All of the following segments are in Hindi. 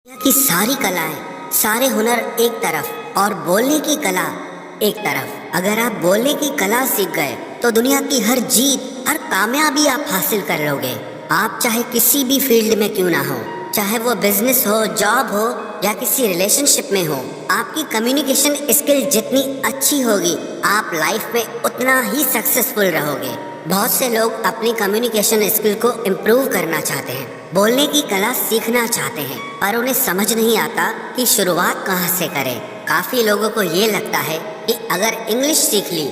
दुनिया की सारी कलाएं, सारे हुनर एक तरफ और बोलने की कला एक तरफ। अगर आप बोलने की कला सीख गए तो दुनिया की हर जीत, हर कामयाबी आप हासिल कर लोगे। आप चाहे किसी भी फील्ड में क्यों ना हो, चाहे वो बिजनेस हो, जॉब हो या किसी रिलेशनशिप में हो, आपकी कम्युनिकेशन स्किल जितनी अच्छी होगी आप लाइफ में उतना ही सक्सेसफुल रहोगे। बहुत से लोग अपनी कम्युनिकेशन स्किल को इम्प्रूव करना चाहते हैं, बोलने की कला सीखना चाहते हैं, पर उन्हें समझ नहीं आता कि शुरुआत कहाँ से करें। काफी लोगों को ये लगता है कि अगर इंग्लिश सीख ली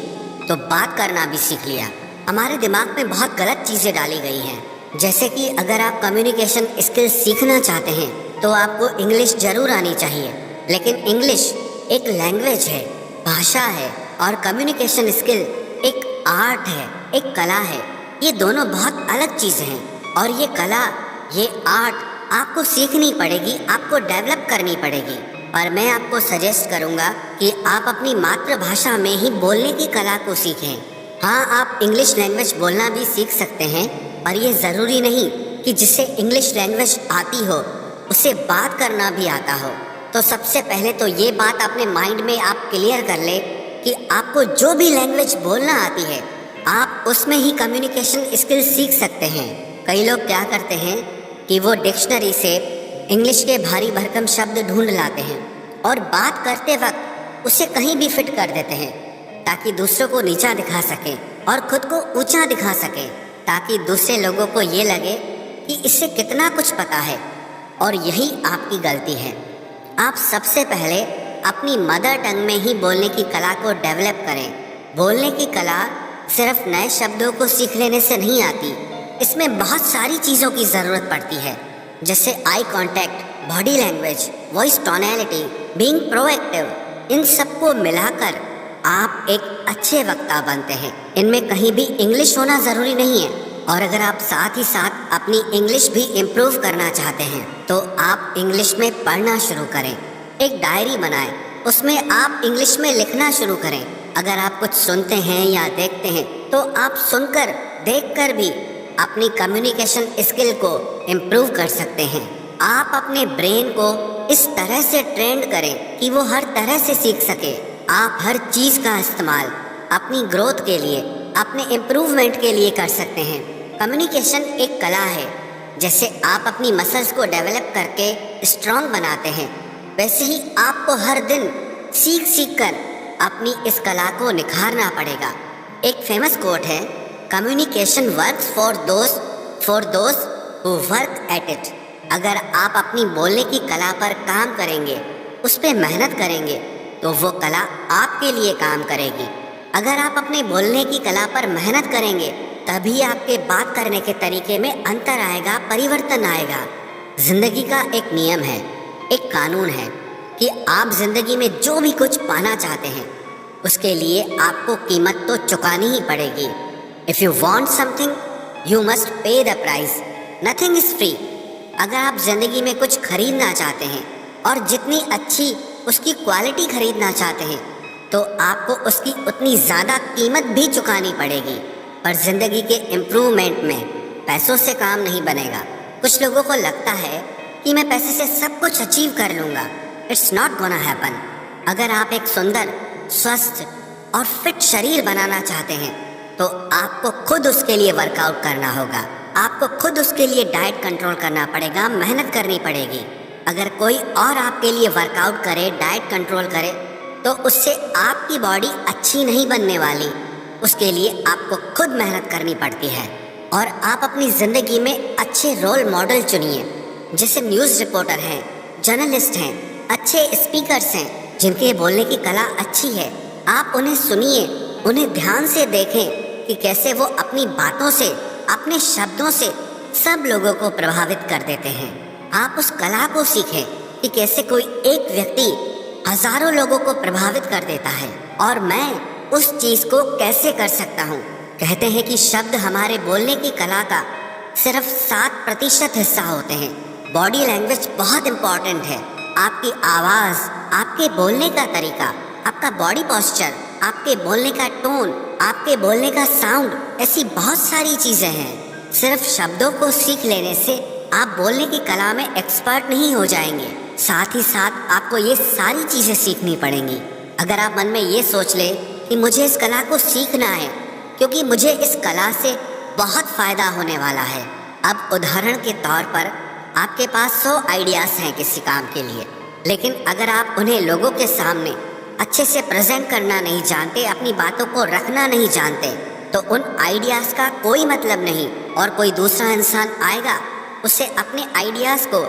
तो बात करना भी सीख लिया। हमारे दिमाग में बहुत गलत चीजें डाली गई हैं, जैसे कि अगर आप कम्युनिकेशन स्किल सीखना चाहते हैं तो आपको इंग्लिश जरूर आनी चाहिए, लेकिन इंग्लिश एक लैंग्वेज है, भाषा है, और कम्युनिकेशन स्किल एक आर्ट है, एक कला है। ये दोनों बहुत अलग चीजें हैं और ये कला, ये आर्ट आपको सीखनी पड़ेगी, आपको डेवलप करनी पड़ेगी। और मैं आपको सजेस्ट करूंगा कि आप अपनी मातृभाषा में ही बोलने की कला को सीखें। हाँ, आप इंग्लिश लैंग्वेज बोलना भी सीख सकते हैं, पर ये ज़रूरी नहीं कि जिसे इंग्लिश लैंग्वेज आती हो उसे बात करना भी आता हो। तो सबसे पहले तो ये बात अपने माइंड में आप क्लियर कर ले कि आपको जो भी लैंग्वेज बोलना आती है आप उसमें ही कम्युनिकेशन स्किल सीख सकते हैं। कई लोग क्या करते हैं कि वो डिक्शनरी से इंग्लिश के भारी भरकम शब्द ढूंढ लाते हैं और बात करते वक्त उसे कहीं भी फिट कर देते हैं ताकि दूसरों को नीचा दिखा सकें और खुद को ऊंचा दिखा सकें, ताकि दूसरे लोगों को ये लगे कि इससे कितना कुछ पता है। और यही आपकी गलती है। आप सबसे पहले अपनी मदर टंग में ही बोलने की कला को डेवलप करें। बोलने की कला सिर्फ नए शब्दों को सीख लेने से नहीं आती, इसमें बहुत सारी चीज़ों की ज़रूरत पड़ती है, जैसे eye contact, body language, voice tonality, being proactive. इन सबको मिलाकर आप एक अच्छे वक्ता बनते हैं। इनमें कहीं भी इंग्लिश होना ज़रूरी नहीं है। और अगर आप साथ ही साथ अपनी इंग्लिश भी इम्प्रूव करना चाहते हैं तो आप इंग्लिश में पढ़ना शुरू करें। एक डायरी बनाएं, उसमें आप इंग्लिश में लिखना शुरू करें। अगर आप कुछ सुनते हैं या देखते हैं तो आप सुनकर, देखकर भी अपनी कम्युनिकेशन स्किल को इम्प्रूव कर सकते हैं। आप अपने ब्रेन को इस तरह से ट्रेन करें कि वो हर तरह से सीख सके। आप हर चीज़ का इस्तेमाल अपनी ग्रोथ के लिए, अपने इम्प्रूवमेंट के लिए कर सकते हैं। कम्युनिकेशन एक कला है। जैसे आप अपनी मसल्स को डेवलप करके स्ट्रॉन्ग बनाते हैं, वैसे ही आपको हर दिन सीख सीख कर अपनी इस कला को निखारना पड़ेगा। एक फेमस कोट है, communication works for those who work at it. अगर आप अपनी बोलने की कला पर काम करेंगे, उस पर मेहनत करेंगे, तो वो कला आपके लिए काम करेगी। अगर आप अपने बोलने की कला पर मेहनत करेंगे तभी आपके बात करने के तरीके में अंतर आएगा, परिवर्तन आएगा। जिंदगी का एक नियम है, एक कानून है कि आप जिंदगी में जो भी कुछ पाना चाहते हैं उसके लिए आपको कीमत तो चुकानी ही पड़ेगी। If you want something you must pay the price, nothing is free. अगर आप जिंदगी में कुछ खरीदना चाहते हैं और जितनी अच्छी उसकी क्वालिटी खरीदना चाहते हैं तो आपको उसकी उतनी ज़्यादा कीमत भी चुकानी पड़ेगी। पर जिंदगी के इम्प्रूवमेंट में पैसों से काम नहीं बनेगा। कुछ लोगों को लगता है कि मैं पैसे से सब कुछ अचीव कर लूँगा। It's not gonna happen. अगर आप एक सुंदर, स्वस्थ और फिट शरीर बनाना चाहते हैं तो आपको खुद उसके लिए वर्कआउट करना होगा। आपको खुद उसके लिए डाइट कंट्रोल करना पड़ेगा, मेहनत करनी पड़ेगी। अगर कोई और आपके लिए वर्कआउट करे, डाइट कंट्रोल करे, तो उससे आपकी बॉडी अच्छी नहीं बनने वाली। उसके लिए आपको खुद मेहनत करनी पड़ती है। और आप अपनी ज़िंदगी में अच्छे रोल मॉडल चुनिए, जैसे न्यूज़ रिपोर्टर हैं, जर्नलिस्ट हैं, अच्छे स्पीकर्स हैं जिनके बोलने की कला अच्छी है। आप उन्हें सुनिए, उन्हें ध्यान से देखें कि कैसे वो अपनी बातों से, अपने शब्दों से सब लोगों को प्रभावित कर देते हैं। आप उस कला को सीखें कि कैसे कोई एक व्यक्ति हजारों लोगों को प्रभावित कर देता है और मैं उस चीज़ को कैसे कर सकता हूँ। कहते हैं कि शब्द हमारे बोलने की कला का सिर्फ 7% हिस्सा होते हैं। बॉडी लैंग्वेज बहुत इम्पॉर्टेंट है। आपकी आवाज़, आपके बोलने का तरीका, आपका बॉडी पोस्चर, आपके बोलने का टोन, आपके बोलने का साउंड, ऐसी बहुत सारी चीज़ें हैं। सिर्फ शब्दों को सीख लेने से आप बोलने की कला में एक्सपर्ट नहीं हो जाएंगे। साथ ही साथ आपको ये सारी चीज़ें सीखनी पड़ेंगी। अगर आप मन में ये सोच ले कि मुझे इस कला को सीखना है क्योंकि मुझे इस कला से बहुत फ़ायदा होने वाला है। अब उदाहरण के तौर पर आपके पास 100 आइडियाज़ हैं किसी काम के लिए, लेकिन अगर आप उन्हें लोगों के सामने अच्छे से प्रेजेंट करना नहीं जानते, अपनी बातों को रखना नहीं जानते, तो उन आइडियाज़ का कोई मतलब नहीं। और कोई दूसरा इंसान आएगा, उसे अपने आइडियाज़ को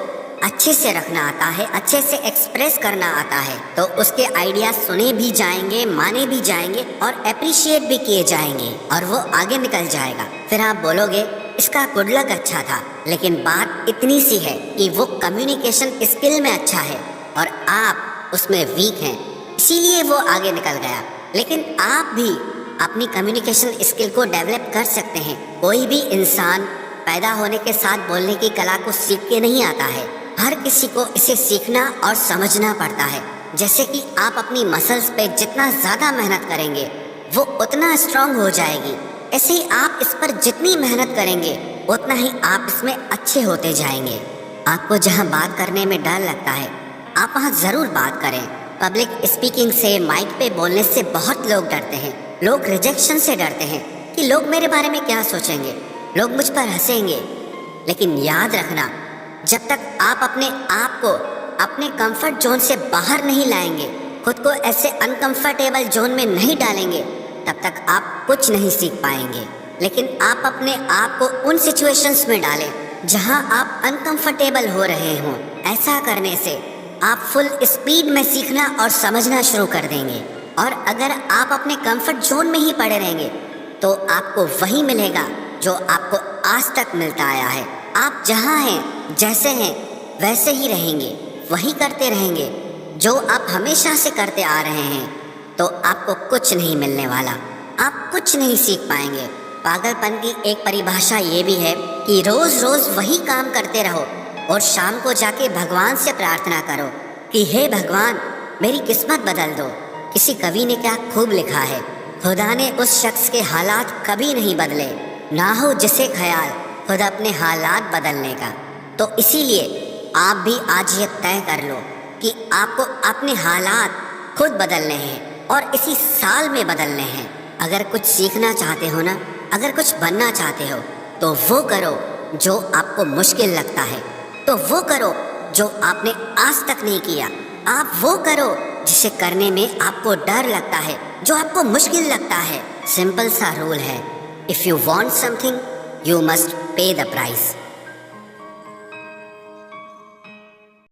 अच्छे से रखना आता है, अच्छे से एक्सप्रेस करना आता है, तो उसके आइडियाज़ सुने भी जाएंगे, माने भी जाएंगे और अप्रिशिएट भी किए जाएंगे और वो आगे निकल जाएगा। फिर आप बोलोगे इसका गुड लक अच्छा था, लेकिन बात इतनी सी है कि वो कम्युनिकेशन स्किल में अच्छा है और आप उसमें वीक हैं, इसीलिए वो आगे निकल गया। लेकिन आप भी अपनी कम्युनिकेशन स्किल को डेवलप कर सकते हैं। कोई भी इंसान पैदा होने के साथ बोलने की कला को सीख के नहीं आता है। हर किसी को इसे सीखना और समझना पड़ता है। जैसे कि आप अपनी मसल्स पे जितना ज़्यादा मेहनत करेंगे वो उतना स्ट्रांग हो जाएगी, ऐसे ही आप इस पर जितनी मेहनत करेंगे उतना ही आप इसमें अच्छे होते जाएंगे। आपको जहाँ बात करने में डर लगता है, आप वहाँ ज़रूर बात करें। पब्लिक स्पीकिंग से, माइक पे बोलने से बहुत लोग डरते हैं। लोग रिजेक्शन से डरते हैं कि लोग मेरे बारे में क्या सोचेंगे, लोग मुझ पर हंसेंगे। लेकिन याद रखना, जब तक आप अपने आप को अपने कंफर्ट जोन से बाहर नहीं लाएंगे, खुद को ऐसे अनकंफर्टेबल जोन में नहीं डालेंगे, तब तक आप कुछ नहीं सीख पाएंगे। लेकिन आप अपने आप को उन सिचुएशंस में डालें जहां आप अनकंफर्टेबल हो रहे हों। ऐसा करने से आप फुल स्पीड में सीखना और समझना शुरू कर देंगे। और अगर आप अपने कंफर्ट जोन में ही पड़े रहेंगे तो आपको वही मिलेगा जो आपको आज तक मिलता आया है। आप जहाँ हैं, जैसे हैं, वैसे ही रहेंगे, वही करते रहेंगे जो आप हमेशा से करते आ रहे हैं, तो आपको कुछ नहीं मिलने वाला, आप कुछ नहीं सीख पाएंगे। पागलपन की एक परिभाषा ये भी है कि रोज रोज वही काम करते रहो और शाम को जाके भगवान से प्रार्थना करो कि हे भगवान मेरी किस्मत बदल दो। किसी कवि ने क्या खूब लिखा है, खुदा ने उस शख्स के हालात कभी नहीं बदले, ना हो जिसे ख्याल खुद अपने हालात बदलने का। तो इसीलिए आप भी आज ये तय कर लो कि आपको अपने हालात खुद बदलने हैं और इसी साल में बदलने हैं। अगर कुछ सीखना चाहते हो ना, अगर कुछ बनना चाहते हो, तो वो करो जो आपको मुश्किल लगता है, तो वो करो जो आपने आज तक नहीं किया। आप वो करो जिसे करने में आपको डर लगता है, जो आपको मुश्किल लगता है। सिंपल सा रूल है, if you want something you must pay the price.